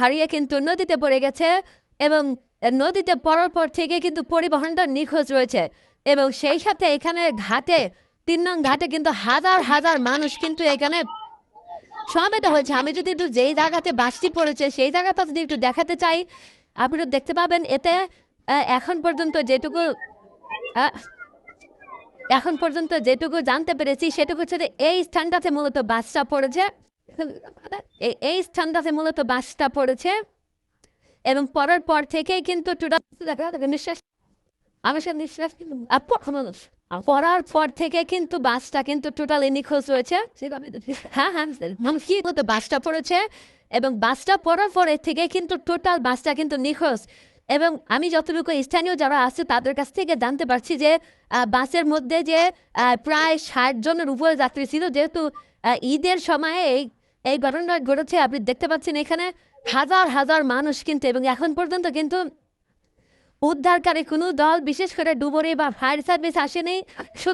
হারিয়ে কিন্তু নদীতে পড়ে গেছে এবং নদীতে পড়ার পর থেকে কিন্তু পরিবহনটা নিখোঁজ রয়েছে এবং সেই সাথে এখানে ঘাটে ৩ নং ঘাটে কিন্তু হাজার হাজার মানুষ কিন্তু এখানে সমাবেত হয়েছে। আমি যদি একটু যেই জায়গাতে বাসটি পড়েছে সেই জায়গাটা যদি একটু দেখাতে চাই, আপনি তো দেখতে পাবেন এতে এখন পর্যন্ত যেটুকু আহ, এখন পর্যন্ত যেটুকু জানতে পেরেছি সেটুকু হচ্ছে যে এই স্থানটাতে মূলত বাসটা পড়েছে। এই স্থানটাতে মূলত বাসটা পড়েছে এবং পড়ার পর থেকেই কিন্তু নিঃশ্বাস আমার সাথে নিঃশ্বাস কিন্তু পড়ার পর থেকে কিন্তু বাসটা কিন্তু টোটালি নিখোঁজ রয়েছে। হ্যাঁ হ্যাঁ মানুষ কি বলতো বাসটা পড়েছে এবং বাসটা পড়ার পরে থেকে কিন্তু টোটাল বাসটা কিন্তু নিখোঁজ এবং আমি যতটুকু স্থানীয় যারা আছে তাদের কাছ থেকে জানতে পারছি যে বাসের মধ্যে যে প্রায় ৬০ জনের উপরে যাত্রী ছিল, যেহেতু ঈদের সময়ে এই ঘটনা ঘটেছে। আপনি দেখতে পাচ্ছেন এখানে হাজার হাজার মানুষ কিন্তু এবং এখন পর্যন্ত কিন্তু উদ্ধারকারী কোনো দল বিশেষ করে ডুবুরি বা ফায়ার সার্ভিস আসেনি। শুধু